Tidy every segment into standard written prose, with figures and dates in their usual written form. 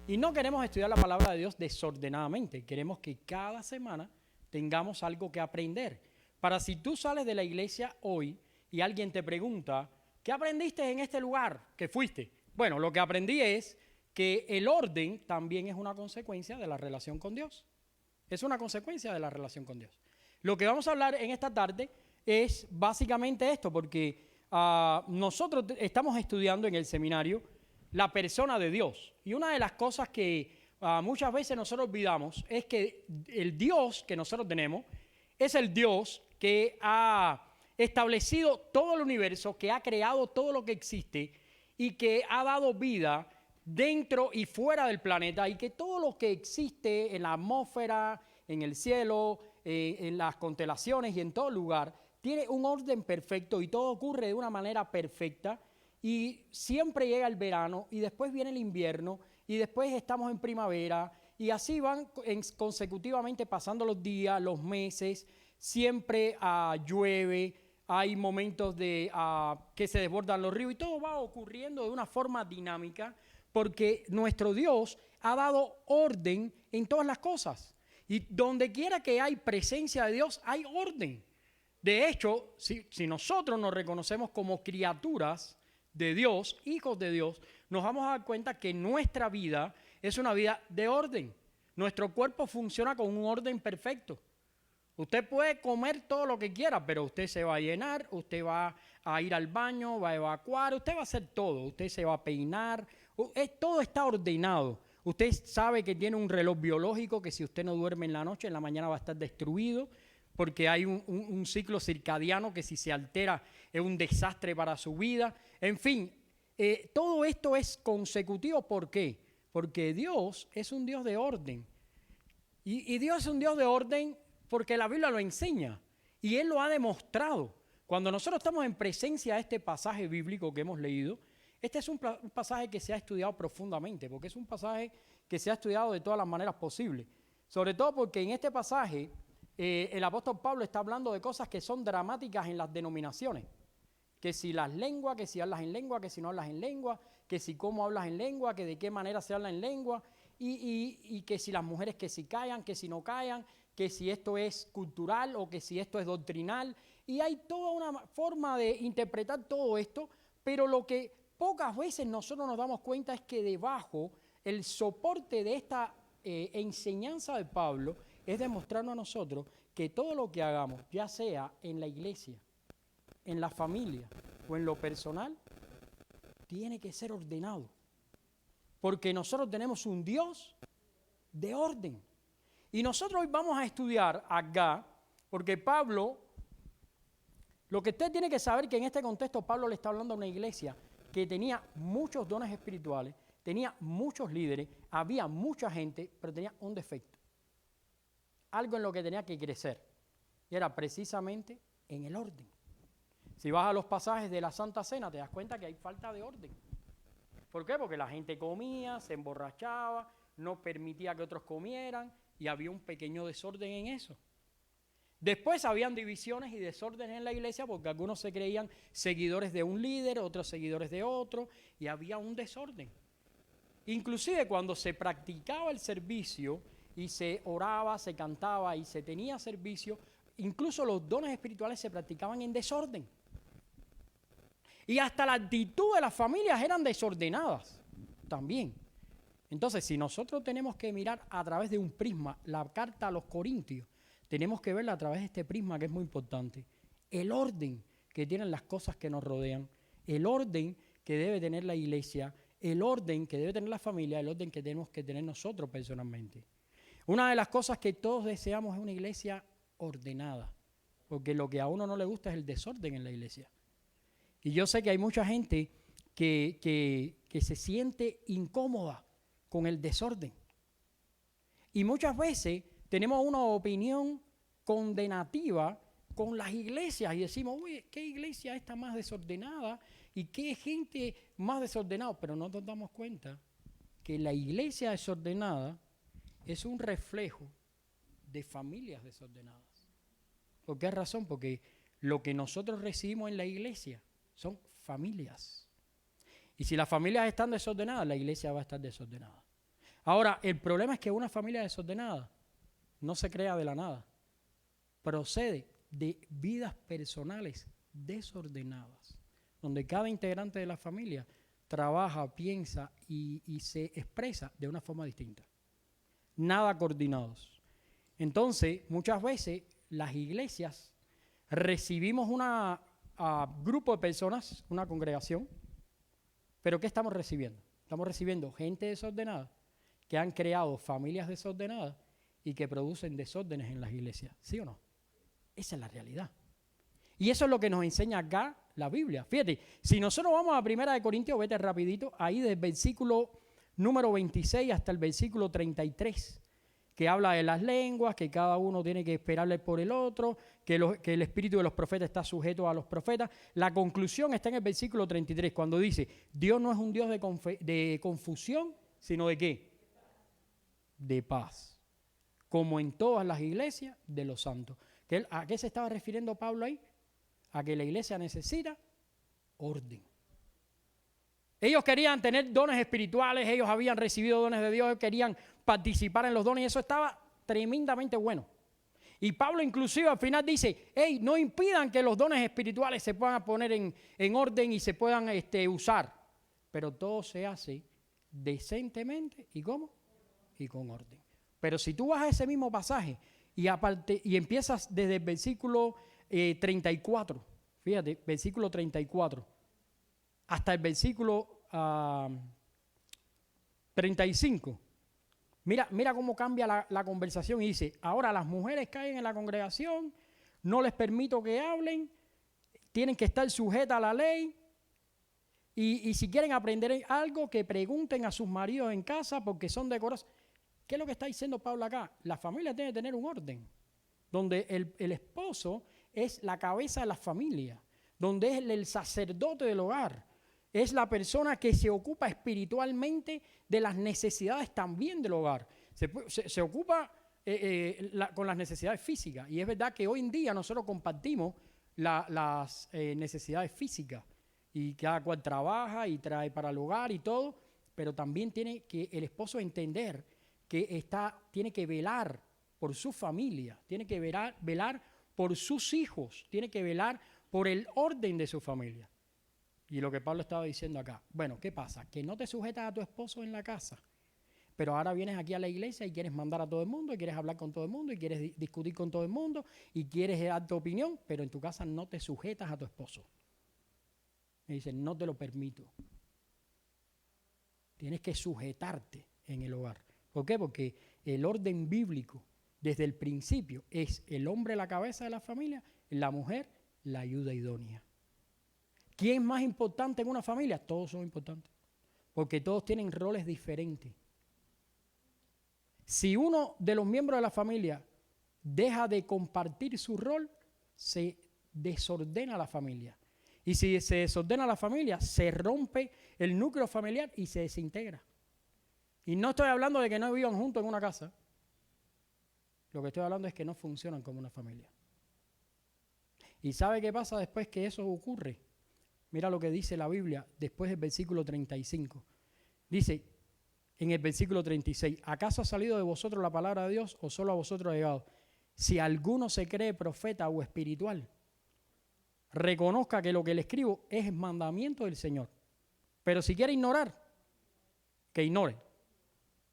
Y no queremos estudiar la palabra de Dios desordenadamente. Queremos que cada semana tengamos algo que aprender. Para si tú sales de la iglesia hoy y alguien te pregunta, ¿qué aprendiste en este lugar que fuiste? Bueno, lo que aprendí es que el orden también es una consecuencia de la relación con Dios. Es una consecuencia de la relación con Dios. Lo que vamos a hablar en esta tarde es básicamente esto, porque nosotros estamos estudiando en el seminario la persona de Dios. Y una de las cosas que muchas veces nosotros olvidamos es que el Dios que nosotros tenemos es el Dios que ha establecido todo el universo, que ha creado todo lo que existe y que ha dado vida dentro y fuera del planeta, y que todo lo que existe en la atmósfera, en el cielo, en las constelaciones y en todo lugar, tiene un orden perfecto y todo ocurre de una manera perfecta. Y siempre llega el verano y después viene el invierno y después estamos en primavera y así van consecutivamente pasando los días, los meses, siempre llueve, hay momentos de que se desbordan los ríos y todo va ocurriendo de una forma dinámica porque nuestro Dios ha dado orden en todas las cosas. Y donde quiera que hay presencia de Dios, hay orden. De hecho, si nosotros nos reconocemos como criaturas de Dios, hijos de Dios, nos vamos a dar cuenta que nuestra vida es una vida de orden. Nuestro cuerpo funciona con un orden perfecto. Usted puede comer todo lo que quiera, pero usted se va a llenar, usted va a ir al baño, va a evacuar, usted va a hacer todo, usted se va a peinar, todo está ordenado. Usted sabe que tiene un reloj biológico que si usted no duerme en la noche, en la mañana va a estar destruido, porque hay un ciclo circadiano que si se altera es un desastre para su vida. En fin, todo esto es consecutivo. ¿Por qué? Porque Dios es un Dios de orden. Y Dios es un Dios de orden porque la Biblia lo enseña y Él lo ha demostrado. Cuando nosotros estamos en presencia de este pasaje bíblico que hemos leído, este es un pasaje que se ha estudiado profundamente, porque es un pasaje que se ha estudiado de todas las maneras posibles. Sobre todo porque en este pasaje el apóstol Pablo está hablando de cosas que son dramáticas en las denominaciones. Que si las lenguas, que si hablas en lengua, que si no hablas en lengua, que si cómo hablas en lengua, que de qué manera se habla en lengua, y que si las mujeres que si callan, que si no callan, que si esto es cultural o que si esto es doctrinal. Y hay toda una forma de interpretar todo esto, pero lo que pocas veces nosotros nos damos cuenta es que debajo el soporte de esta enseñanza de Pablo es demostrarnos a nosotros que todo lo que hagamos, ya sea en la iglesia, en la familia o en lo personal, tiene que ser ordenado. Porque nosotros tenemos un Dios de orden. Y nosotros hoy vamos a estudiar acá, porque Pablo, lo que usted tiene que saber que en este contexto Pablo le está hablando a una iglesia que tenía muchos dones espirituales, tenía muchos líderes, había mucha gente, pero tenía un defecto. Algo en lo que tenía que crecer. Y era precisamente en el orden. Si vas a los pasajes de la Santa Cena, te das cuenta que hay falta de orden. ¿Por qué? Porque la gente comía, se emborrachaba, no permitía que otros comieran y había un pequeño desorden en eso. Después habían divisiones y desórdenes en la iglesia porque algunos se creían seguidores de un líder, otros seguidores de otro, y había un desorden. Inclusive cuando se practicaba el servicio y se oraba, se cantaba y se tenía servicio, incluso los dones espirituales se practicaban en desorden. Y hasta la actitud de las familias eran desordenadas también. Entonces, si nosotros tenemos que mirar a través de un prisma la carta a los Corintios, tenemos que verla a través de este prisma que es muy importante. El orden que tienen las cosas que nos rodean, el orden que debe tener la iglesia, el orden que debe tener la familia, el orden que tenemos que tener nosotros personalmente. Una de las cosas que todos deseamos es una iglesia ordenada, porque lo que a uno no le gusta es el desorden en la iglesia. Y yo sé que hay mucha gente que se siente incómoda con el desorden. Y muchas veces tenemos una opinión condenativa con las iglesias y decimos, uy, ¿qué iglesia está más desordenada? ¿Y qué gente más desordenada? Pero no nos damos cuenta que la iglesia desordenada es un reflejo de familias desordenadas. ¿Por qué razón? Porque lo que nosotros recibimos en la iglesia son familias. Y si las familias están desordenadas, la iglesia va a estar desordenada. Ahora, el problema es que una familia desordenada no se crea de la nada. Procede de vidas personales desordenadas, donde cada integrante de la familia trabaja, piensa y se expresa de una forma distinta. Nada coordinados. Entonces, muchas veces las iglesias recibimos un grupo de personas, una congregación, pero ¿qué estamos recibiendo? Estamos recibiendo gente desordenada que han creado familias desordenadas y que producen desórdenes en las iglesias. ¿Sí o no? Esa es la realidad. Y eso es lo que nos enseña acá la Biblia. Fíjate, si nosotros vamos a 1 Corintios, vete rapidito, ahí del versículo número 26 hasta el versículo 33, que habla de las lenguas, que cada uno tiene que esperarle por el otro, que el espíritu de los profetas está sujeto a los profetas. La conclusión está en el versículo 33, cuando dice, Dios no es un Dios de confusión, sino ¿de qué? De paz. Como en todas las iglesias de los santos. ¿A qué se estaba refiriendo Pablo ahí? A que la iglesia necesita orden. Ellos querían tener dones espirituales, ellos habían recibido dones de Dios, ellos querían participar en los dones y eso estaba tremendamente bueno. Y Pablo inclusive al final dice, hey, no impidan que los dones espirituales se puedan poner en orden y se puedan usar, pero todo se hace decentemente y ¿cómo? Y con orden. Pero si tú vas a ese mismo pasaje y empiezas desde el versículo 34, fíjate, versículo 34, hasta el versículo 35, mira cómo cambia la conversación y dice, ahora las mujeres caen en la congregación, no les permito que hablen, tienen que estar sujetas a la ley y si quieren aprender algo, que pregunten a sus maridos en casa porque son decorosos. ¿Qué es lo que está diciendo Pablo acá? La familia tiene que tener un orden, donde el esposo es la cabeza de la familia, donde es el sacerdote del hogar, es la persona que se ocupa espiritualmente de las necesidades también del hogar. Se ocupa con las necesidades físicas, y es verdad que hoy en día nosotros compartimos las necesidades físicas, y cada cual trabaja y trae para el hogar y todo, pero también tiene que el esposo entender que tiene que velar por su familia, tiene que velar por sus hijos, tiene que velar por el orden de su familia. Y lo que Pablo estaba diciendo acá, bueno, ¿qué pasa? Que no te sujetas a tu esposo en la casa, pero ahora vienes aquí a la iglesia y quieres mandar a todo el mundo, y quieres hablar con todo el mundo, y quieres discutir con todo el mundo, y quieres dar tu opinión, pero en tu casa no te sujetas a tu esposo. Me dicen, no te lo permito. Tienes que sujetarte en el hogar. ¿Por qué? Porque el orden bíblico desde el principio es el hombre la cabeza de la familia, la mujer la ayuda idónea. ¿Quién es más importante en una familia? Todos son importantes, porque todos tienen roles diferentes. Si uno de los miembros de la familia deja de compartir su rol, se desordena la familia. Y si se desordena la familia, se rompe el núcleo familiar y se desintegra. Y no estoy hablando de que no vivan juntos en una casa. Lo que estoy hablando es que no funcionan como una familia. ¿Y sabe qué pasa después que eso ocurre? Mira lo que dice la Biblia después del versículo 35. Dice en el versículo 36, ¿acaso ha salido de vosotros la palabra de Dios o solo a vosotros ha llegado? Si alguno se cree profeta o espiritual, reconozca que lo que le escribo es el mandamiento del Señor. Pero si quiere ignorar, que ignore.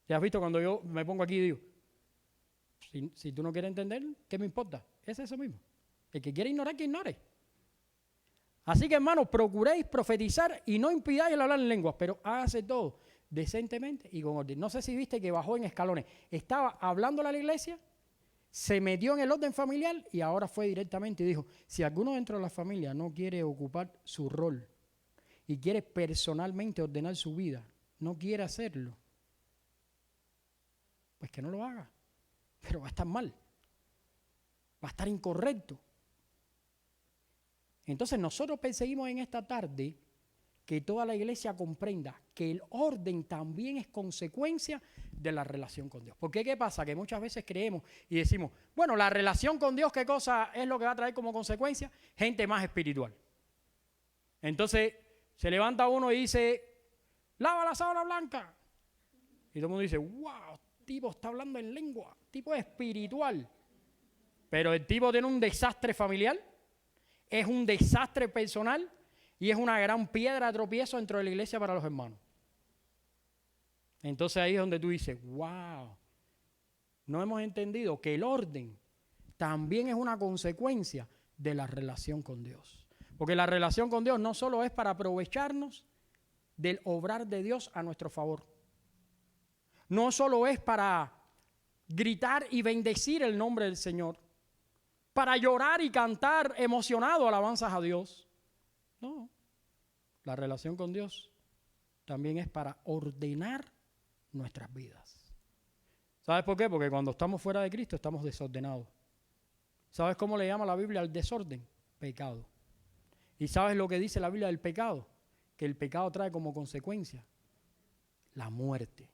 ¿Ya has visto cuando yo me pongo aquí y digo, si tú no quieres entender, ¿qué me importa? Es eso mismo. El que quiere ignorar, que ignore. Así que, hermanos, procuréis profetizar y no impidáis el hablar en lenguas, pero hágase todo decentemente y con orden. No sé si viste que bajó en escalones. Estaba hablando a la iglesia, se metió en el orden familiar y ahora fue directamente y dijo, si alguno dentro de la familia no quiere ocupar su rol y quiere personalmente ordenar su vida, no quiere hacerlo, pues que no lo haga. Pero va a estar mal, va a estar incorrecto. Entonces nosotros perseguimos en esta tarde que toda la iglesia comprenda que el orden también es consecuencia de la relación con Dios. Porque ¿qué pasa? Que muchas veces creemos y decimos, bueno, la relación con Dios, ¿qué cosa es lo que va a traer como consecuencia? Gente más espiritual. Entonces se levanta uno y dice, lava la sábana blanca. Y todo el mundo dice, wow, tipo está hablando en lengua, tipo es espiritual. Pero el tipo tiene un desastre familiar, es un desastre personal y es una gran piedra de tropiezo dentro de la iglesia para los hermanos. Entonces ahí es donde tú dices, wow, no hemos entendido que el orden también es una consecuencia de la relación con Dios. Porque la relación con Dios no solo es para aprovecharnos del obrar de Dios a nuestro favor. No solo es para gritar y bendecir el nombre del Señor, para llorar y cantar emocionado alabanzas a Dios. No, la relación con Dios también es para ordenar nuestras vidas. ¿Sabes por qué? Porque cuando estamos fuera de Cristo estamos desordenados. ¿Sabes cómo le llama la Biblia al desorden? Pecado. ¿Y sabes lo que dice la Biblia del pecado? Que el pecado trae como consecuencia la muerte.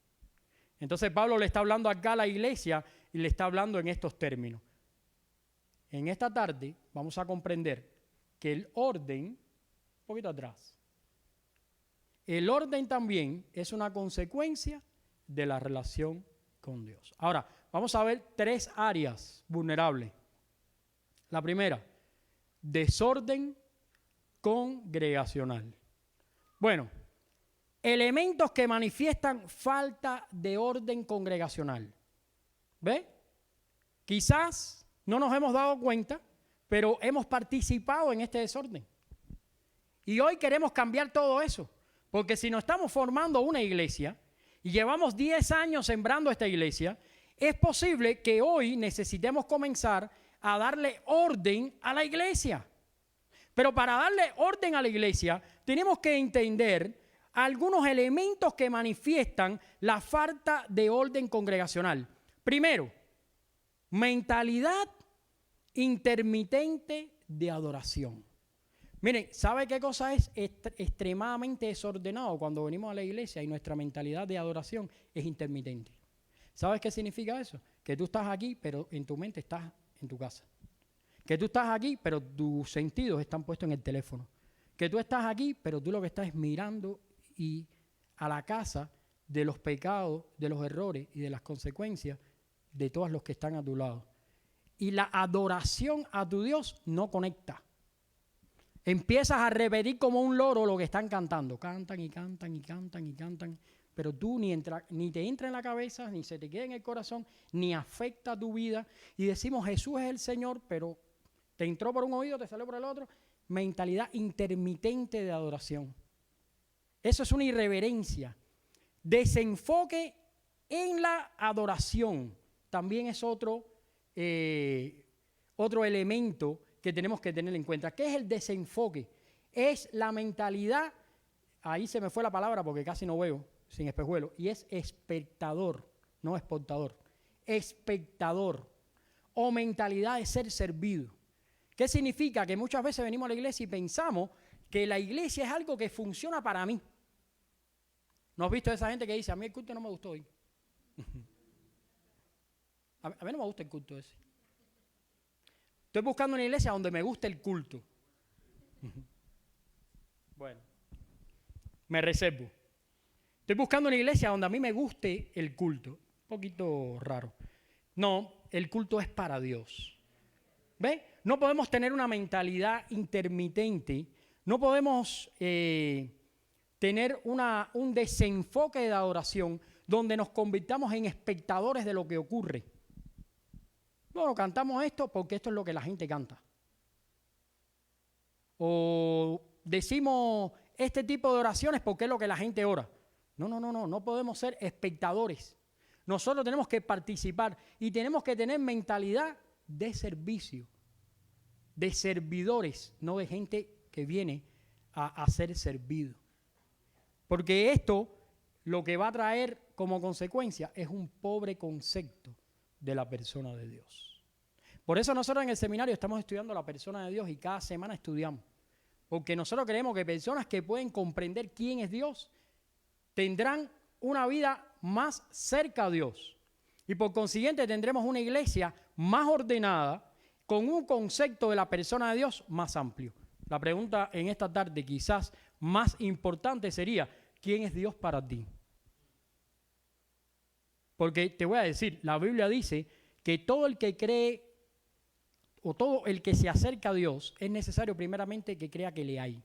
Entonces Pablo le está hablando acá a la iglesia y le está hablando en estos términos. En esta tarde vamos a comprender que el orden, un poquito atrás, el orden también es una consecuencia de la relación con Dios. Ahora, vamos a ver 3 áreas vulnerables. La primera, desorden congregacional. Bueno, elementos que manifiestan falta de orden congregacional. ¿Ve? Quizás no nos hemos dado cuenta, pero hemos participado en este desorden. Y hoy queremos cambiar todo eso, porque si nos estamos formando una iglesia y llevamos 10 años sembrando esta iglesia, es posible que hoy necesitemos comenzar a darle orden a la iglesia. Pero para darle orden a la iglesia, tenemos que entender algunos elementos que manifiestan la falta de orden congregacional. Primero, mentalidad intermitente de adoración. Miren, ¿sabe qué cosa es extremadamente desordenado cuando venimos a la iglesia y nuestra mentalidad de adoración es intermitente? ¿Sabes qué significa eso? Que tú estás aquí, pero en tu mente estás en tu casa. Que tú estás aquí, pero tus sentidos están puestos en el teléfono. Que tú estás aquí, pero tú lo que estás es mirando y a la casa de los pecados, de los errores y de las consecuencias de todos los que están a tu lado. Y la adoración a tu Dios no conecta. Empiezas a repetir como un loro lo que están cantando. Cantan y cantan y cantan y cantan. Pero tú ni te entra en la cabeza, ni se te queda en el corazón, ni afecta tu vida. Y decimos Jesús es el Señor, pero te entró por un oído, te salió por el otro. Mentalidad intermitente de adoración. Eso es una irreverencia. Desenfoque en la adoración también es otro elemento que tenemos que tener en cuenta. ¿Qué es el desenfoque? Es la mentalidad, ahí se me fue la palabra porque casi no veo, sin espejuelo, y es espectador, no exportador. Espectador o mentalidad de ser servido. ¿Qué significa? Que muchas veces venimos a la iglesia y pensamos que la iglesia es algo que funciona para mí. ¿No has visto a esa gente que dice, a mí el culto no me gustó hoy? A mí no me gusta el culto ese. Estoy buscando una iglesia donde me guste el culto. Bueno, me reservo. Estoy buscando una iglesia donde a mí me guste el culto. Un poquito raro. No, el culto es para Dios. ¿Ve? No podemos tener una mentalidad intermitente. No podemos tener un desenfoque de adoración donde nos convirtamos en espectadores de lo que ocurre. Bueno, cantamos esto porque esto es lo que la gente canta. O decimos este tipo de oraciones porque es lo que la gente ora. No podemos ser espectadores. Nosotros tenemos que participar y tenemos que tener mentalidad de servicio, de servidores, no de gente que viene a ser servido. Porque esto lo que va a traer como consecuencia es un pobre concepto de la persona de Dios. Por eso nosotros en el seminario estamos estudiando la persona de Dios y cada semana estudiamos. Porque nosotros creemos que personas que pueden comprender quién es Dios tendrán una vida más cerca a Dios. Y por consiguiente tendremos una iglesia más ordenada con un concepto de la persona de Dios más amplio. La pregunta en esta tarde quizás más importante sería, ¿quién es Dios para ti? Porque te voy a decir, la Biblia dice que todo el que cree o todo el que se acerca a Dios es necesario primeramente que crea que le hay.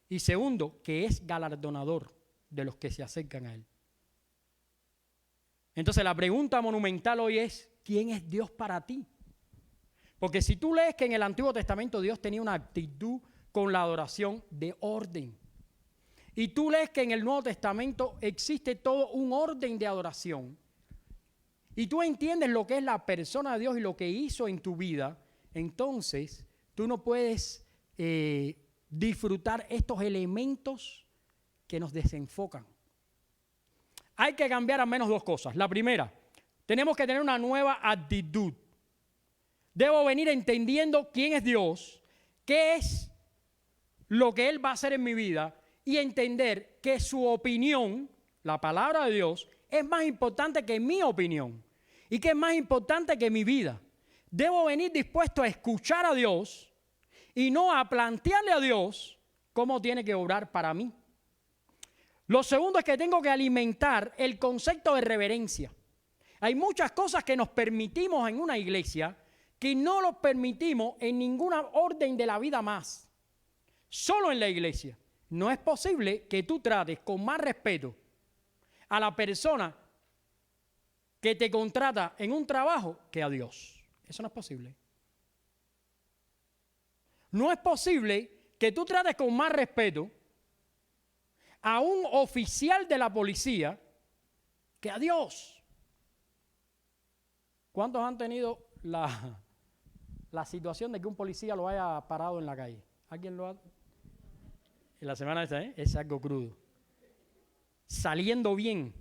Y segundo, que es galardonador de los que se acercan a Él. Entonces la pregunta monumental hoy es, ¿quién es Dios para ti? Porque si tú lees que en el Antiguo Testamento Dios tenía una actitud con la adoración de orden, y tú lees que en el Nuevo Testamento existe todo un orden de adoración, y tú entiendes lo que es la persona de Dios y lo que hizo en tu vida, entonces tú no puedes disfrutar estos elementos que nos desenfocan. Hay que cambiar al menos dos cosas. La primera, tenemos que tener una nueva actitud. Debo venir entendiendo quién es Dios, qué es lo que Él va a hacer en mi vida y entender que su opinión, la palabra de Dios, es más importante que mi opinión y que es más importante que mi vida. Debo venir dispuesto a escuchar a Dios y no a plantearle a Dios cómo tiene que obrar para mí. Lo segundo es que tengo que alimentar el concepto de reverencia. Hay muchas cosas que nos permitimos en una iglesia que no los permitimos en ninguna orden de la vida más. Solo en la iglesia. No es posible que tú trates con más respeto a la persona que te contrata en un trabajo que a Dios. Eso no es posible. No es posible que tú trates con más respeto a un oficial de la policía que a Dios. ¿Cuántos han tenido la situación de que un policía lo haya parado en la calle? ¿Alguien lo ha? En la semana esta, es algo crudo. Saliendo bien,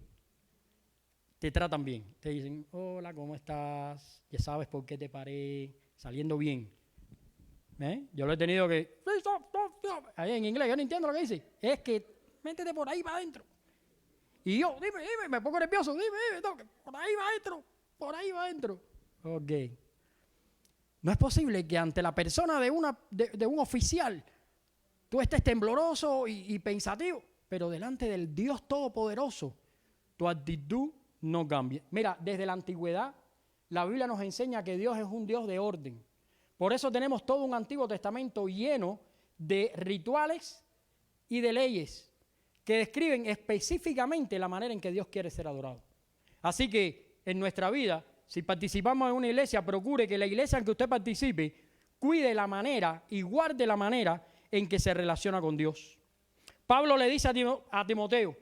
te tratan bien. Te dicen, hola, ¿cómo estás? Ya sabes por qué te paré. Saliendo bien. Yo lo he tenido que... Ahí en inglés, yo no entiendo lo que dice. Es que métete por ahí para adentro. Y yo, dime, me pongo nervioso. Dime, por ahí va adentro. Por ahí va adentro. Ok. No es posible que ante la persona de un oficial tú estés tembloroso y pensativo, pero delante del Dios Todopoderoso tu actitud no cambia. Mira, desde la antigüedad la Biblia nos enseña que Dios es un Dios de orden. Por eso tenemos todo un Antiguo Testamento lleno de rituales y de leyes que describen específicamente la manera en que Dios quiere ser adorado. Así que en nuestra vida, si participamos en una iglesia, procure que la iglesia en que usted participe cuide la manera y guarde la manera en que se relaciona con Dios. Pablo le dice a Timoteo,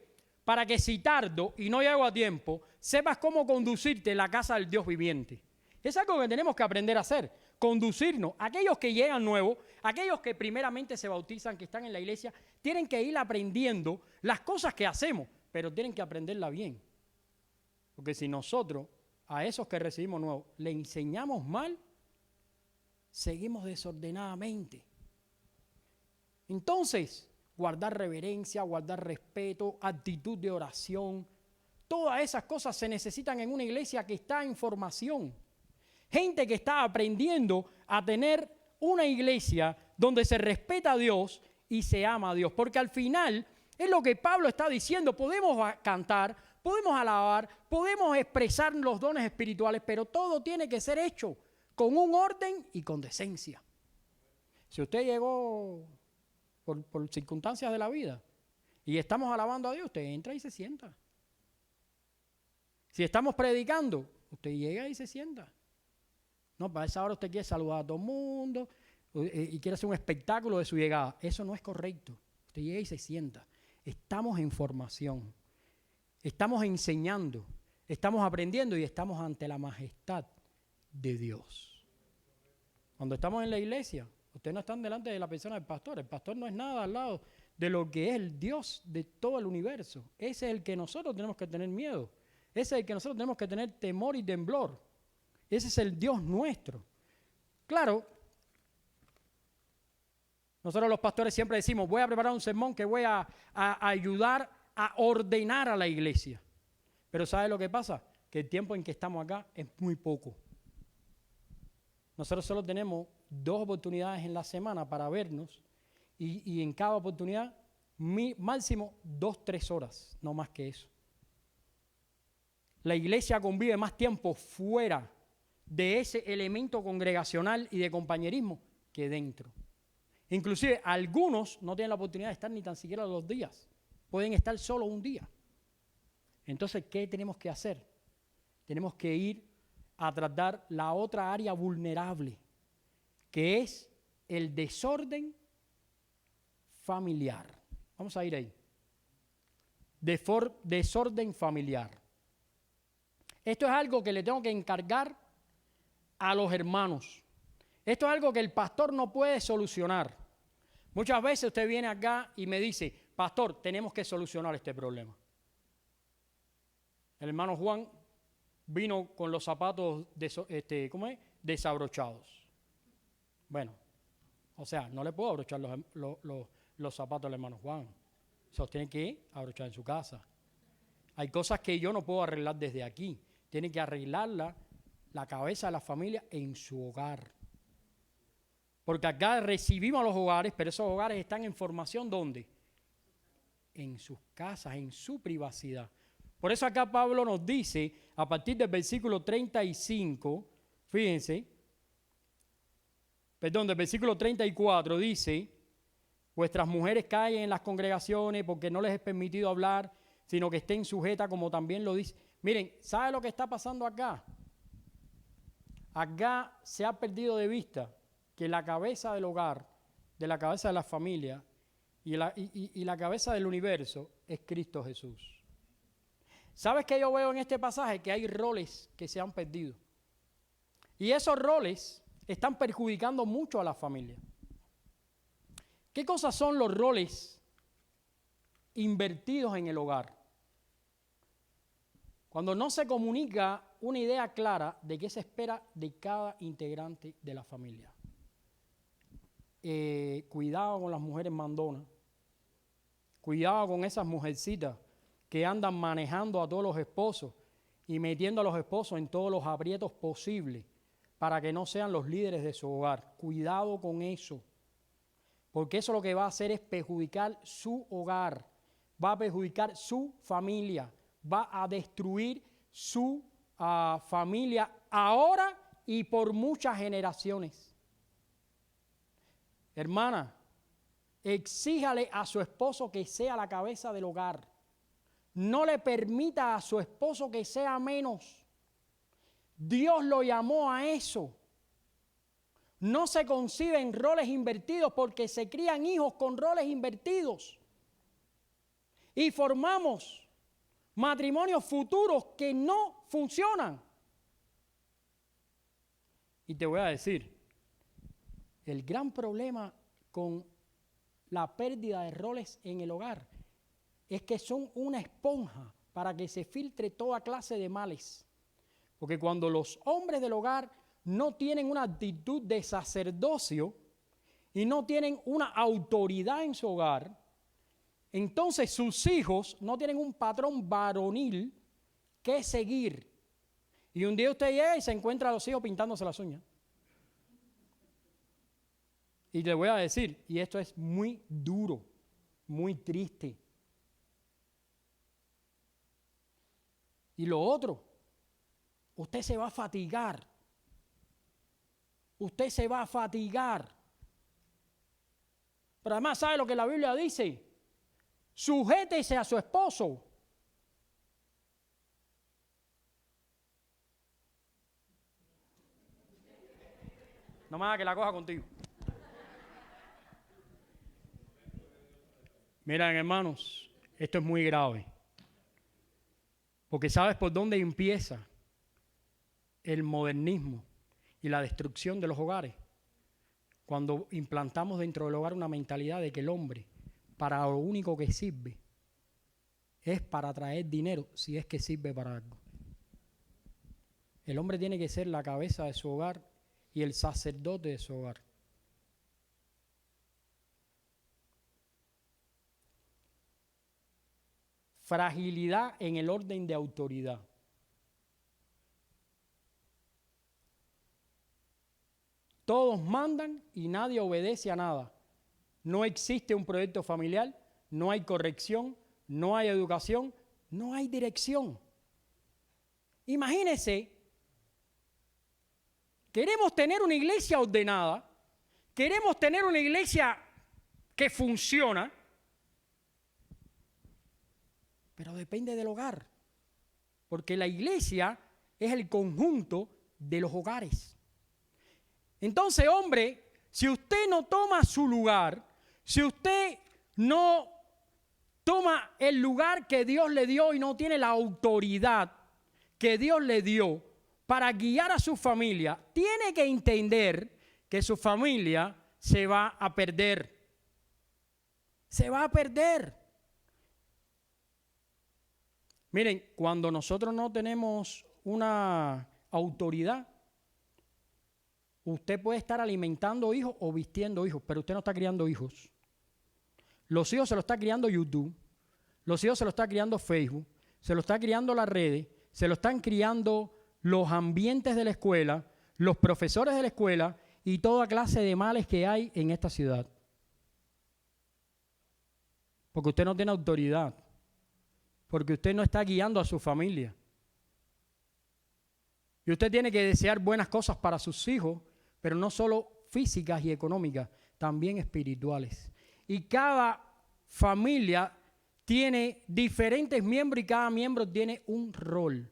para que si tardo y no llego a tiempo, sepas cómo conducirte en la casa del Dios viviente. Es algo que tenemos que aprender a hacer, conducirnos. Aquellos que llegan nuevos, aquellos que primeramente se bautizan, que están en la iglesia, tienen que ir aprendiendo las cosas que hacemos, pero tienen que aprenderla bien. Porque si nosotros a esos que recibimos nuevos le enseñamos mal, seguimos desordenadamente. Entonces, guardar reverencia, guardar respeto, actitud de oración, todas esas cosas se necesitan en una iglesia que está en formación. Gente que está aprendiendo a tener una iglesia donde se respeta a Dios y se ama a Dios. Porque al final es lo que Pablo está diciendo. Podemos cantar, podemos alabar, podemos expresar los dones espirituales, pero todo tiene que ser hecho con un orden y con decencia. Si usted llegó por circunstancias de la vida y estamos alabando a Dios, usted entra y se sienta. Si estamos predicando, usted llega y se sienta. No, para esa hora usted quiere saludar a todo el mundo y quiere hacer un espectáculo de su llegada. Eso no es correcto. Usted llega y se sienta. Estamos en formación. Estamos enseñando. Estamos aprendiendo y estamos ante la majestad de Dios. Cuando estamos en la iglesia, ustedes no están delante de la persona del pastor. El pastor no es nada al lado de lo que es el Dios de todo el universo. Ese es el que nosotros tenemos que tener miedo. Ese es el que nosotros tenemos que tener temor y temblor. Ese es el Dios nuestro. Claro, nosotros los pastores siempre decimos, voy a preparar un sermón que voy a ayudar a ordenar a la iglesia. Pero ¿sabe lo que pasa? Que el tiempo en que estamos acá es muy poco. Nosotros solo tenemos 2 oportunidades en la semana para vernos y en cada oportunidad máximo 2-3 horas, no más que eso. la iglesia convive más tiempo fuera de ese elemento congregacional y de compañerismo que dentro. Inclusive algunos no tienen la oportunidad de estar ni tan siquiera 2 días. Pueden estar solo un día. Entonces, ¿qué tenemos que hacer? Tenemos que ir a tratar la otra área vulnerable, que es el desorden familiar. Vamos a ir ahí. Desorden familiar. Esto es algo que le tengo que encargar a los hermanos. Esto es algo que el pastor no puede solucionar. Muchas veces usted viene acá y me dice, pastor, tenemos que solucionar este problema. El hermano Juan vino con los zapatos desabrochados. Bueno, o sea, no le puedo abrochar los zapatos al hermano Juan. Se los tiene que abrochar en su casa. Hay cosas que yo no puedo arreglar desde aquí. Tiene que arreglarla la cabeza de la familia en su hogar. Porque acá recibimos los hogares, pero esos hogares están en formación, ¿dónde? En sus casas, en su privacidad. Por eso acá Pablo nos dice, a partir del versículo 35, fíjense, del versículo 34 dice, vuestras mujeres callen en las congregaciones porque no les es permitido hablar, sino que estén sujetas como también lo dice. Miren, ¿sabe lo que está pasando acá? Acá se ha perdido de vista que la cabeza del hogar, de la cabeza de la familia y la cabeza del universo es Cristo Jesús. ¿Sabes qué yo veo en este pasaje? Que hay roles que se han perdido. Y esos roles están perjudicando mucho a la familia. ¿Qué cosas son los roles invertidos en el hogar? Cuando no se comunica una idea clara de qué se espera de cada integrante de la familia. Cuidado con las mujeres mandonas. Cuidado con esas mujercitas que andan manejando a todos los esposos y metiendo a los esposos en todos los aprietos posibles para que no sean los líderes de su hogar. Cuidado con eso, porque eso lo que va a hacer es perjudicar su hogar, va a perjudicar su familia, va a destruir su familia ahora y por muchas generaciones. Hermana, exíjale a su esposo que sea la cabeza del hogar. No le permita a su esposo que sea menos. Dios lo llamó a eso. No se conciben roles invertidos porque se crían hijos con roles invertidos. Y formamos matrimonios futuros que no funcionan. Y te voy a decir, el gran problema con la pérdida de roles en el hogar es que son una esponja para que se filtre toda clase de males. Porque cuando los hombres del hogar no tienen una actitud de sacerdocio y no tienen una autoridad en su hogar, entonces sus hijos no tienen un patrón varonil que seguir. Y un día usted llega y se encuentra a los hijos pintándose las uñas. Y le voy a decir, y esto es muy duro, muy triste. Y lo otro, usted se va a fatigar. Usted se va a fatigar. Pero además, ¿sabe lo que la Biblia dice? Sujétese a su esposo. No me haga que la coja contigo. Miren, hermanos, esto es muy grave. Porque ¿sabes por dónde empieza el modernismo y la destrucción de los hogares? Cuando implantamos dentro del hogar una mentalidad de que el hombre, para lo único que sirve, es para traer dinero, si es que sirve para algo. El hombre tiene que ser la cabeza de su hogar y el sacerdote de su hogar. Fragilidad en el orden de autoridad. Todos mandan y nadie obedece a nada. No existe un proyecto familiar, no hay corrección, no hay educación, no hay dirección. Imagínense, queremos tener una iglesia ordenada, queremos tener una iglesia que funciona, pero depende del hogar, porque la iglesia es el conjunto de los hogares. Entonces, hombre, si usted no toma su lugar, si usted no toma el lugar que Dios le dio y no tiene la autoridad que Dios le dio para guiar a su familia, tiene que entender que su familia se va a perder. Se va a perder. Miren, cuando nosotros no tenemos una autoridad, usted puede estar alimentando hijos o vistiendo hijos, pero usted no está criando hijos. Los hijos se los está criando YouTube, los hijos se los está criando Facebook, se los está criando las redes, se los están criando los ambientes de la escuela, los profesores de la escuela y toda clase de males que hay en esta ciudad. Porque usted no tiene autoridad, porque usted no está guiando a su familia. Y usted tiene que desear buenas cosas para sus hijos, pero no solo físicas y económicas, también espirituales. Y cada familia tiene diferentes miembros y cada miembro tiene un rol.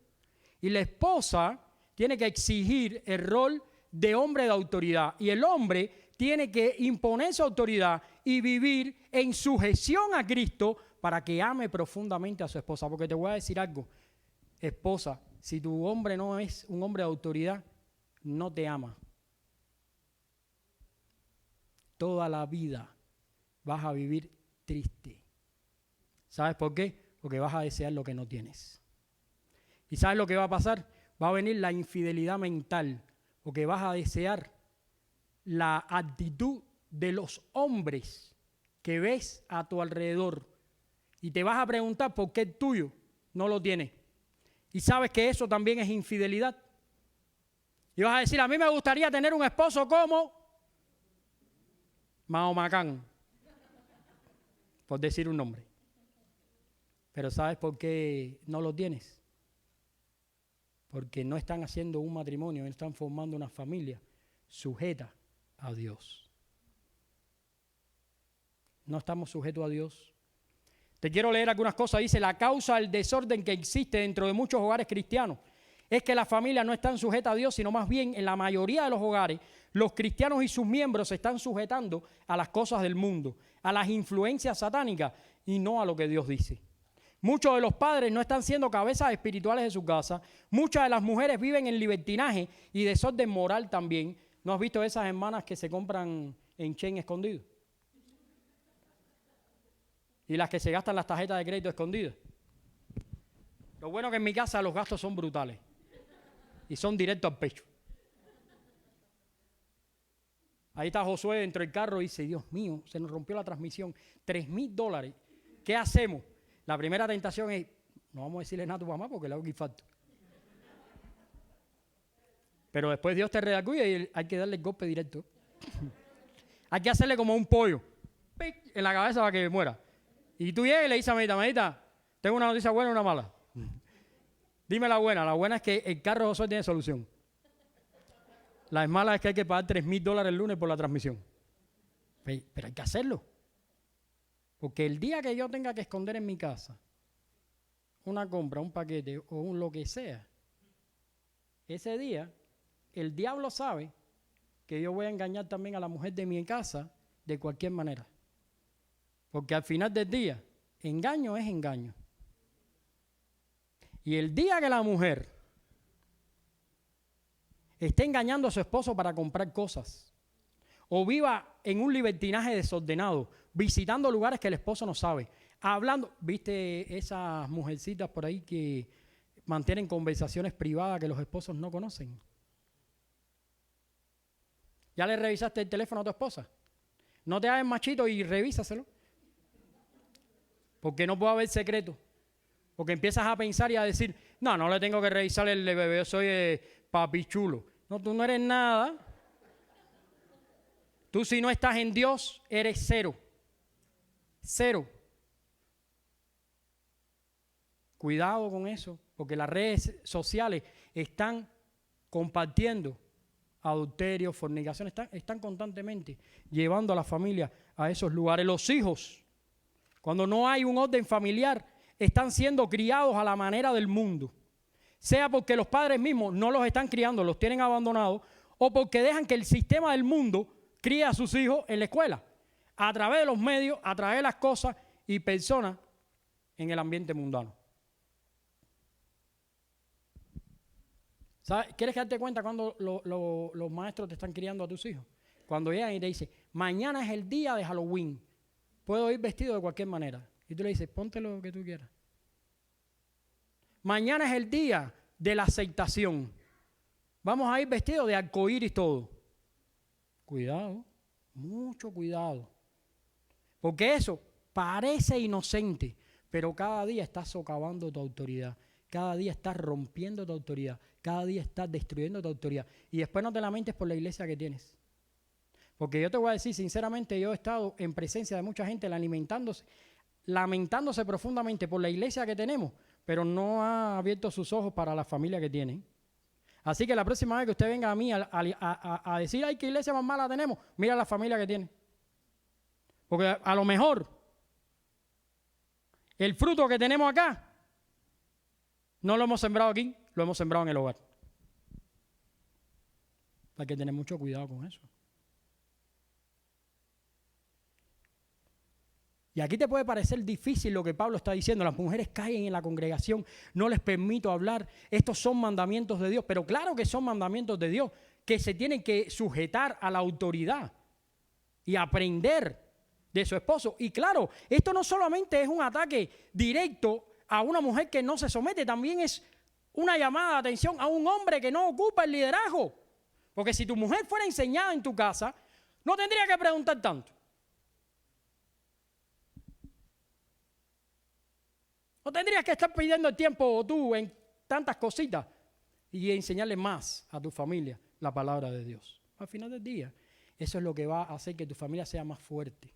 Y la esposa tiene que exigir el rol de hombre de autoridad. Y el hombre tiene que imponer su autoridad y vivir en sujeción a Cristo para que ame profundamente a su esposa. Porque te voy a decir algo, esposa, si tu hombre no es un hombre de autoridad, no te ama. Toda la vida vas a vivir triste. ¿Sabes por qué? Porque vas a desear lo que no tienes. ¿Y sabes lo que va a pasar? Va a venir la infidelidad mental, porque vas a desear la actitud de los hombres que ves a tu alrededor. Y te vas a preguntar por qué el tuyo no lo tiene. Y sabes que eso también es infidelidad. Y vas a decir, a mí me gustaría tener un esposo como Mahomacán, por decir un nombre. Pero ¿sabes por qué no lo tienes? Porque no están haciendo un matrimonio, están formando una familia sujeta a Dios. No estamos sujetos a Dios. Te quiero leer algunas cosas. Dice, la causa del desorden que existe dentro de muchos hogares cristianos es que las familias no están sujetas a Dios, sino más bien en la mayoría de los hogares, los cristianos y sus miembros se están sujetando a las cosas del mundo, a las influencias satánicas y no a lo que Dios dice. Muchos de los padres no están siendo cabezas espirituales de su casa. Muchas de las mujeres viven en libertinaje y desorden moral también. ¿No has visto esas hermanas que se compran en chain escondido? Y las que se gastan las tarjetas de crédito escondidas. Lo bueno que en mi casa los gastos son brutales. Y son directos al pecho. Ahí está Josué dentro del carro y dice, Dios mío, se nos rompió la transmisión. $3,000. ¿Qué hacemos? La primera tentación es, no vamos a decirle nada a tu mamá porque le hago infarto. Pero después Dios te redacuya y hay que darle el golpe directo. Hay que hacerle como un pollo en la cabeza para que muera. Y tú llegas y le dices a Medita, tengo una noticia buena y una mala. Dime la buena. La buena es que el carro de Josué tiene solución. La mala es que hay que pagar $3,000 el lunes por la transmisión. Pero hay que hacerlo. Porque el día que yo tenga que esconder en mi casa una compra, un paquete o un lo que sea, ese día el diablo sabe que yo voy a engañar también a la mujer de mi casa de cualquier manera. Porque al final del día, engaño es engaño. Y el día que la mujer esté engañando a su esposo para comprar cosas, o viva en un libertinaje desordenado, visitando lugares que el esposo no sabe, hablando, ¿viste esas mujercitas por ahí que mantienen conversaciones privadas que los esposos no conocen? ¿Ya le revisaste el teléfono a tu esposa? No te hagas machito y revísaselo. Porque no puede haber secreto. Porque empiezas a pensar y a decir, no le tengo que revisar el bebé, yo soy papi chulo. No, tú no eres nada. Tú si no estás en Dios, eres cero. Cero. Cuidado con eso, porque las redes sociales están compartiendo adulterio, fornicación, están constantemente llevando a la familia a esos lugares. Los hijos, cuando no hay un orden familiar, están siendo criados a la manera del mundo, sea porque los padres mismos no los están criando, los tienen abandonados, o porque dejan que el sistema del mundo críe a sus hijos en la escuela, a través de los medios, a través de las cosas y personas en el ambiente mundano. ¿Sabes? ¿Quieres darte cuenta cuando los maestros te están criando a tus hijos? Cuando llegan y te dicen, mañana es el día de Halloween, puedo ir vestido de cualquier manera. Y tú le dices, ponte lo que tú quieras. Mañana es el día de la aceptación. Vamos a ir vestidos de arcoíris todo. Cuidado, mucho cuidado. Porque eso parece inocente, pero cada día estás socavando tu autoridad. Cada día estás rompiendo tu autoridad. Cada día estás destruyendo tu autoridad. Y después no te lamentes por la iglesia que tienes. Porque yo te voy a decir, sinceramente, yo he estado en presencia de mucha gente lamentándose profundamente por la iglesia que tenemos, pero no ha abierto sus ojos para la familia que tienen. Así que la próxima vez que usted venga a mí a decir, ay, qué iglesia más mala tenemos, mira la familia que tiene. Porque a lo mejor el fruto que tenemos acá no lo hemos sembrado aquí, lo hemos sembrado en el hogar. Hay que tener mucho cuidado con eso. Y aquí te puede parecer difícil lo que Pablo está diciendo. Las mujeres caen en la congregación, no les permito hablar. Estos son mandamientos de Dios. Pero claro que son mandamientos de Dios, que se tienen que sujetar a la autoridad y aprender de su esposo. Y claro, esto no solamente es un ataque directo a una mujer que no se somete, también es una llamada de atención a un hombre que no ocupa el liderazgo. Porque si tu mujer fuera enseñada en tu casa, no tendría que preguntar tanto. No tendrías que estar pidiendo el tiempo tú en tantas cositas y enseñarle más a tu familia la palabra de Dios. Al final del día, eso es lo que va a hacer que tu familia sea más fuerte.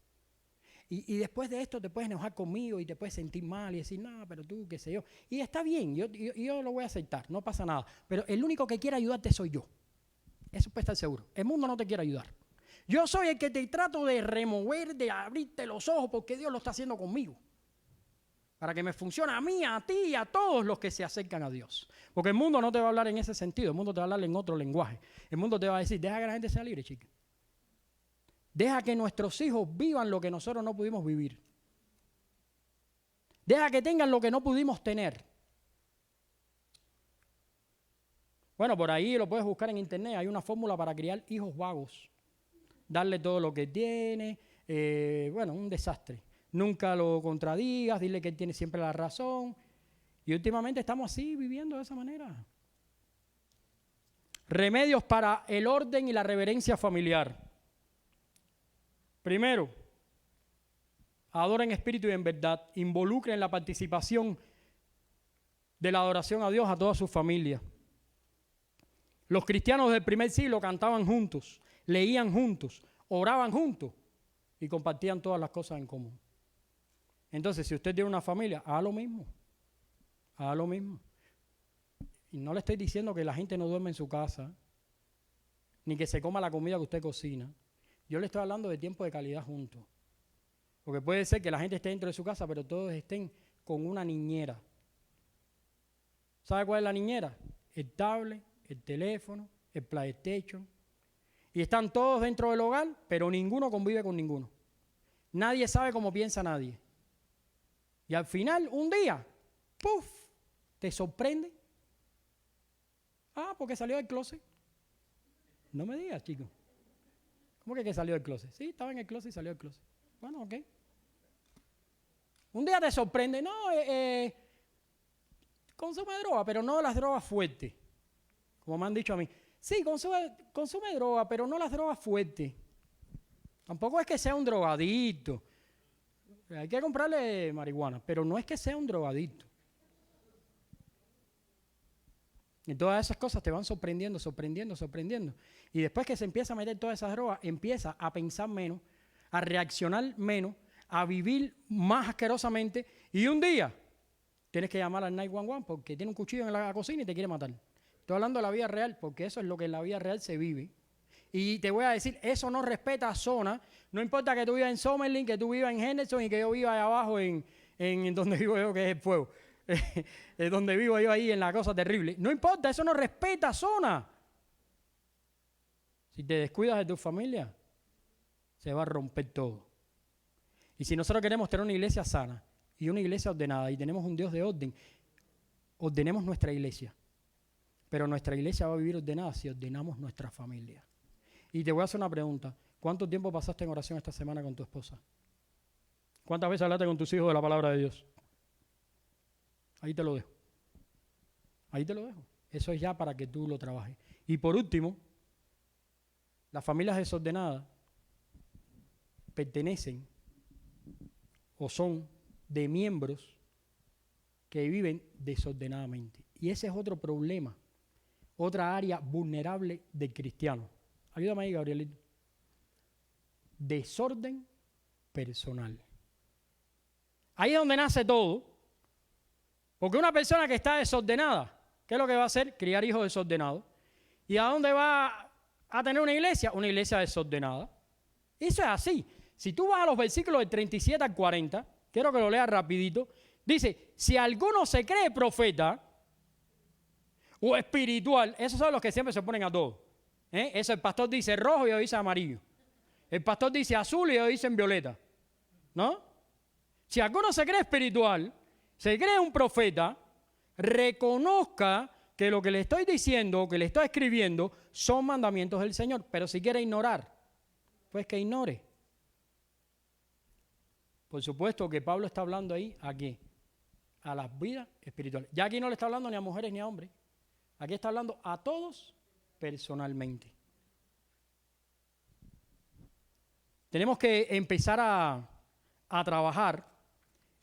Y después de esto te puedes enojar conmigo y te puedes sentir mal y decir, no, pero tú, qué sé yo. Y está bien, yo lo voy a aceptar, no pasa nada. Pero el único que quiere ayudarte soy yo. Eso puedes estar seguro. El mundo no te quiere ayudar. Yo soy el que te trato de remover, de abrirte los ojos porque Dios lo está haciendo conmigo. Para que me funcione a mí, a ti y a todos los que se acercan a Dios. Porque el mundo no te va a hablar en ese sentido, el mundo te va a hablar en otro lenguaje. El mundo te va a decir, deja que la gente sea libre, chica. Deja que nuestros hijos vivan lo que nosotros no pudimos vivir. Deja que tengan lo que no pudimos tener. Bueno, por ahí lo puedes buscar en internet, hay una fórmula para criar hijos vagos. Darle todo lo que tiene, un desastre. Nunca lo contradigas, dile que él tiene siempre la razón. Y últimamente estamos así, viviendo de esa manera. Remedios para el orden y la reverencia familiar. Primero, adoren en espíritu y en verdad. Involucren la participación de la adoración a Dios a toda su familia. Los cristianos del primer siglo cantaban juntos, leían juntos, oraban juntos y compartían todas las cosas en común. Entonces, si usted tiene una familia, haga lo mismo. Haga lo mismo. Y no le estoy diciendo que la gente no duerme en su casa, ni que se coma la comida que usted cocina. Yo le estoy hablando de tiempo de calidad juntos. Porque puede ser que la gente esté dentro de su casa, pero todos estén con una niñera. ¿Sabe cuál es la niñera? El tablet, el teléfono, el PlayStation. Y están todos dentro del hogar, pero ninguno convive con ninguno. Nadie sabe cómo piensa nadie. Y al final, un día, ¡puf!, te sorprende. Ah, porque salió del closet. No me digas, chico. ¿Cómo que salió del closet? Sí, estaba en el closet y salió del closet. Bueno, ok. Un día te sorprende, no, consume droga, pero no las drogas fuertes. Como me han dicho a mí. Sí, consume droga, pero no las drogas fuertes. Tampoco es que sea un drogadicto. Hay que comprarle marihuana, pero no es que sea un drogadicto. Y todas esas cosas te van sorprendiendo. Y después que se empieza a meter todas esas drogas, empieza a pensar menos, a reaccionar menos, a vivir más asquerosamente. Y un día tienes que llamar al 911 porque tiene un cuchillo en la cocina y te quiere matar. Estoy hablando de la vida real porque eso es lo que en la vida real se vive. Y te voy a decir, eso no respeta zona. No importa que tú vivas en Summerlin, que tú vivas en Henderson y que yo viva allá abajo en donde vivo yo, que es el fuego. Es donde vivo yo ahí en la cosa terrible. No importa, eso no respeta zona. Si te descuidas de tu familia, se va a romper todo. Y si nosotros queremos tener una iglesia sana y una iglesia ordenada y tenemos un Dios de orden, ordenemos nuestra iglesia. Pero nuestra iglesia va a vivir ordenada si ordenamos nuestra familia. Y te voy a hacer una pregunta. ¿Cuánto tiempo pasaste en oración esta semana con tu esposa? ¿Cuántas veces hablaste con tus hijos de la palabra de Dios? Ahí te lo dejo. Ahí te lo dejo. Eso es ya para que tú lo trabajes. Y por último, las familias desordenadas pertenecen o son de miembros que viven desordenadamente. Y ese es otro problema, otra área vulnerable del cristiano. Ayúdame ahí, Gabrielito. Desorden personal. Ahí es donde nace todo. Porque una persona que está desordenada, ¿qué es lo que va a hacer? Criar hijos desordenados. ¿Y a dónde va a tener una iglesia? Una iglesia desordenada. Eso es así. Si tú vas a los versículos del 37 al 40, quiero que lo leas rapidito, dice, si alguno se cree profeta o espiritual, esos son los que siempre se ponen a todos. Eso el pastor dice rojo y ellos dicen amarillo. El pastor dice azul y ellos dicen violeta. ¿No? Si alguno se cree espiritual, se cree un profeta, reconozca que lo que le estoy diciendo, que le estoy escribiendo, son mandamientos del Señor. Pero si quiere ignorar, pues que ignore. Por supuesto que Pablo está hablando ahí, ¿a qué? A las vidas espirituales. Ya aquí no le está hablando ni a mujeres ni a hombres. Aquí está hablando a todos personalmente. Tenemos que empezar a trabajar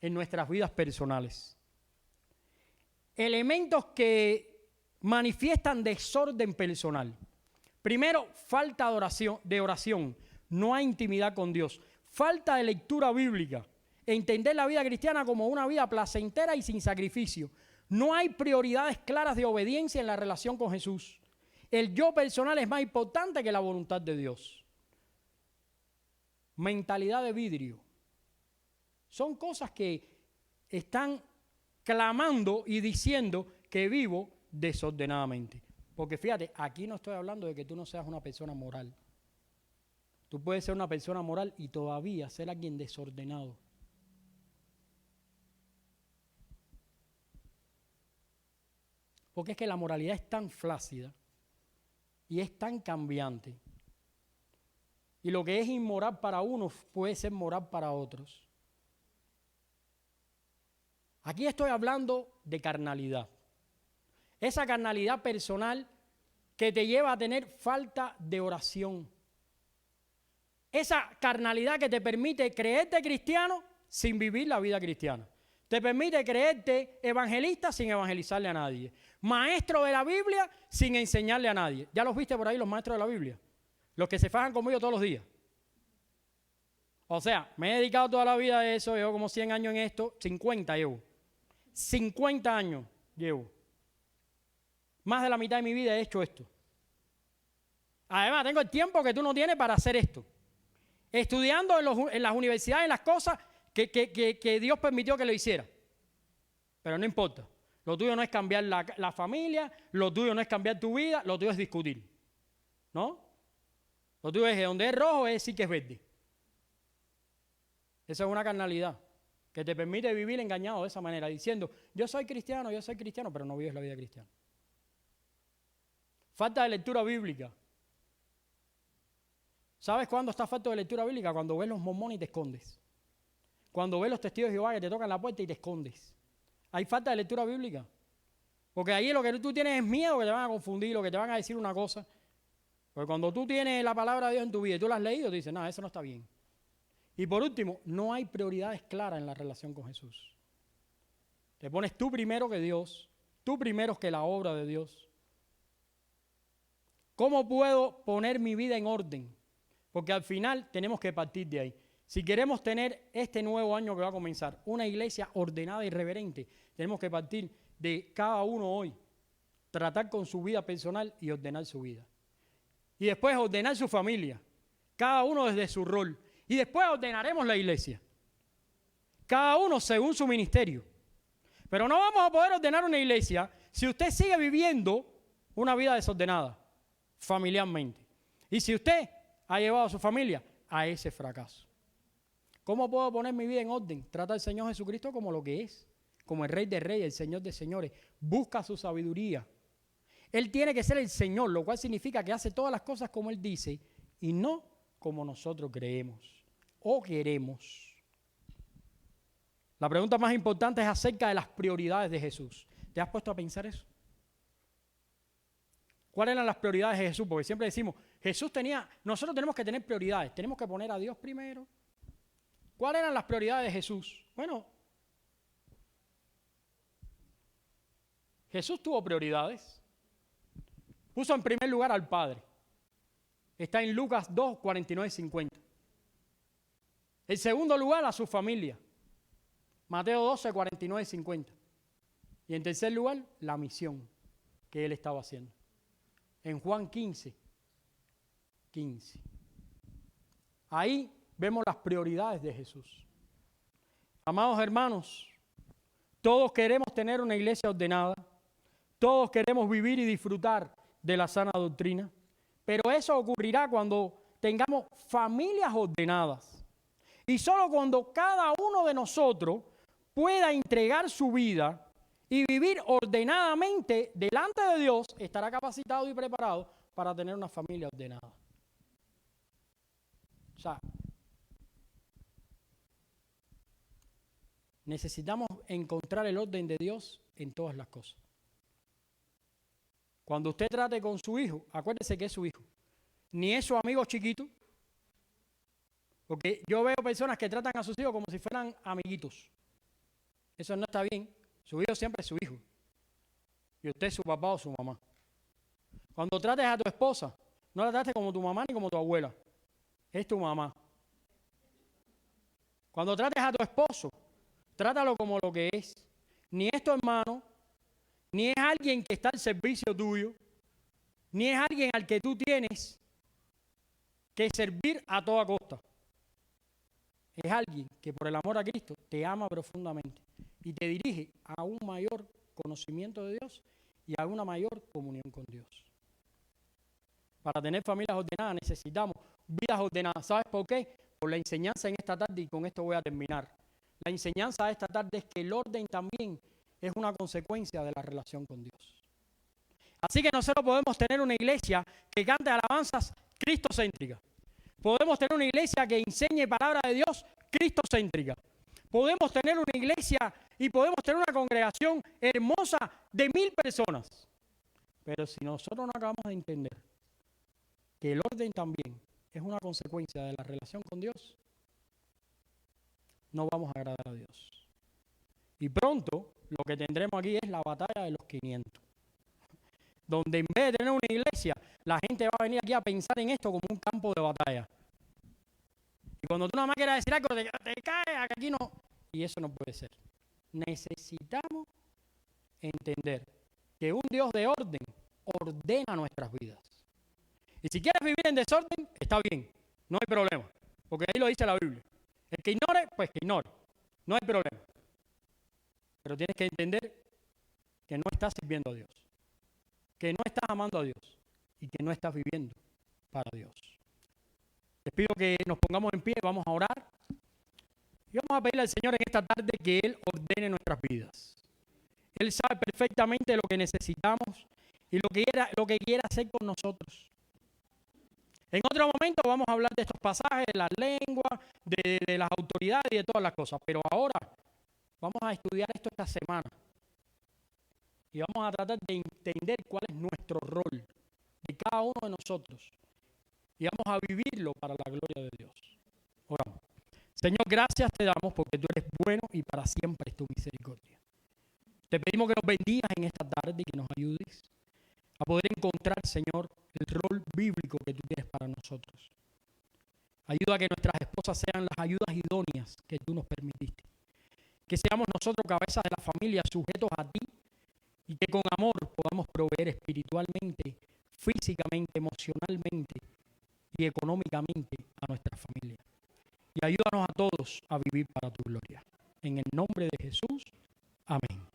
en nuestras vidas personales. Elementos que manifiestan desorden personal. Primero, falta de oración. No hay intimidad con Dios. Falta de lectura bíblica. Entender la vida cristiana como una vida placentera y sin sacrificio. No hay prioridades claras de obediencia en la relación con Jesús. El yo personal es más importante que la voluntad de Dios. Mentalidad de vidrio. Son cosas que están clamando y diciendo que vivo desordenadamente. Porque fíjate, aquí no estoy hablando de que tú no seas una persona moral. Tú puedes ser una persona moral y todavía ser alguien desordenado. Porque es que la moralidad es tan flácida y es tan cambiante. Y lo que es inmoral para unos puede ser moral para otros. Aquí estoy hablando de carnalidad. Esa carnalidad personal que te lleva a tener falta de oración. Esa carnalidad que te permite creerte cristiano sin vivir la vida cristiana. Te permite creerte evangelista sin evangelizarle a nadie. Maestro de la Biblia sin enseñarle a nadie. ¿Ya los viste por ahí los maestros de la Biblia? Los que se fajan conmigo todos los días. O sea, me he dedicado toda la vida a eso, llevo como 100 años en esto, 50 llevo. 50 años llevo. Más de la mitad de mi vida he hecho esto. Además, tengo el tiempo que tú no tienes para hacer esto. Estudiando en las universidades, en las cosas que Dios permitió que lo hiciera. Pero no importa. Lo tuyo no es cambiar la familia, lo tuyo no es cambiar tu vida, lo tuyo es discutir. ¿No? Lo tuyo es que donde es rojo es decir que es verde. Esa es una carnalidad que te permite vivir engañado de esa manera, diciendo, yo soy cristiano, pero no vives la vida cristiana. Falta de lectura bíblica. ¿Sabes cuándo está falta de lectura bíblica? Cuando ves los mormones y te escondes. Cuando ves los testigos de Jehová que te tocan la puerta y te escondes. Hay falta de lectura bíblica. Porque ahí lo que tú tienes es miedo que te van a confundir o que te van a decir una cosa. Porque cuando tú tienes la palabra de Dios en tu vida y tú la has leído, tú dices, no, eso no está bien. Y por último, no hay prioridades claras en la relación con Jesús. Te pones tú primero que Dios, tú primero que la obra de Dios. ¿Cómo puedo poner mi vida en orden? Porque al final tenemos que partir de ahí. Si queremos tener este nuevo año que va a comenzar, una iglesia ordenada y reverente, tenemos que partir de cada uno hoy, tratar con su vida personal y ordenar su vida. Y después ordenar su familia, cada uno desde su rol. Y después ordenaremos la iglesia, cada uno según su ministerio. Pero no vamos a poder ordenar una iglesia si usted sigue viviendo una vida desordenada familiarmente. Y si usted ha llevado a su familia a ese fracaso. ¿Cómo puedo poner mi vida en orden? Trata al Señor Jesucristo como lo que es, como el Rey de Reyes, el Señor de Señores. Busca su sabiduría. Él tiene que ser el Señor, lo cual significa que hace todas las cosas como Él dice y no como nosotros creemos o queremos. La pregunta más importante es acerca de las prioridades de Jesús. ¿Te has puesto a pensar eso? ¿Cuáles eran las prioridades de Jesús? Porque siempre decimos, nosotros tenemos que tener prioridades, tenemos que poner a Dios primero. ¿Cuáles eran las prioridades de Jesús? Bueno, Jesús tuvo prioridades. Puso en primer lugar al Padre. Está en Lucas 2, 49 y 50. En segundo lugar a su familia. Mateo 12, 49 y 50. Y en tercer lugar, la misión que él estaba haciendo. En Juan 15. Ahí vemos las prioridades de Jesús. Amados hermanos, todos queremos tener una iglesia ordenada. Todos queremos vivir y disfrutar de la sana doctrina. Pero eso ocurrirá cuando tengamos familias ordenadas. Y solo cuando cada uno de nosotros pueda entregar su vida y vivir ordenadamente delante de Dios, estará capacitado y preparado para tener una familia ordenada. O sea, necesitamos encontrar el orden de Dios en todas las cosas. Cuando usted trate con su hijo, acuérdese que es su hijo. Ni es su amigo chiquito. Porque yo veo personas que tratan a sus hijos como si fueran amiguitos. Eso no está bien. Su hijo siempre es su hijo. Y usted es su papá o su mamá. Cuando trates a tu esposa, no la trates como tu mamá ni como tu abuela. Es tu mamá. Cuando trates a tu esposo, trátalo como lo que es. Ni es tu hermano, ni es alguien que está al servicio tuyo, ni es alguien al que tú tienes que servir a toda costa. Es alguien que por el amor a Cristo te ama profundamente y te dirige a un mayor conocimiento de Dios y a una mayor comunión con Dios. Para tener familias ordenadas necesitamos vidas ordenadas. ¿Sabes por qué? Por la enseñanza en esta tarde, y con esto voy a terminar. La enseñanza de esta tarde es que el orden también es una consecuencia de la relación con Dios. Así que nosotros podemos tener una iglesia que cante alabanzas cristocéntricas. Podemos tener una iglesia que enseñe palabra de Dios cristocéntrica. Podemos tener una iglesia y podemos tener una congregación hermosa de 1000 personas. Pero si nosotros no acabamos de entender que el orden también es una consecuencia de la relación con Dios, no vamos a agradar a Dios. Y pronto lo que tendremos aquí es la batalla de los 500. Donde en vez de tener una iglesia, la gente va a venir aquí a pensar en esto como un campo de batalla. Y cuando tú nada más quieras decir algo, te caes, aquí no. Y eso no puede ser. Necesitamos entender que un Dios de orden ordena nuestras vidas. Y si quieres vivir en desorden, está bien, no hay problema. Porque ahí lo dice la Biblia. El que ignore, pues que ignore. No hay problema. Pero tienes que entender que no estás sirviendo a Dios, que no estás amando a Dios y que no estás viviendo para Dios. Les pido que nos pongamos en pie, vamos a orar y vamos a pedirle al Señor en esta tarde que Él ordene nuestras vidas. Él sabe perfectamente lo que necesitamos y lo que quiere hacer con nosotros. En otro momento vamos a hablar de estos pasajes, de las lenguas, de las autoridades y de todas las cosas, pero ahora vamos a estudiar esto esta semana. Y vamos a tratar de entender cuál es nuestro rol de cada uno de nosotros. Y vamos a vivirlo para la gloria de Dios. Oramos. Señor, gracias te damos porque tú eres bueno y para siempre es tu misericordia. Te pedimos que nos bendigas en esta tarde y que nos ayudes a poder encontrar, Señor, el rol bíblico que tú tienes para nosotros. Ayuda a que nuestras esposas sean las ayudas idóneas que tú nos permitiste. Que seamos nosotros cabezas de la familia sujetos a ti y que con amor podamos proveer espiritualmente, físicamente, emocionalmente y económicamente a nuestra familia. Y ayúdanos a todos a vivir para tu gloria. En el nombre de Jesús, amén.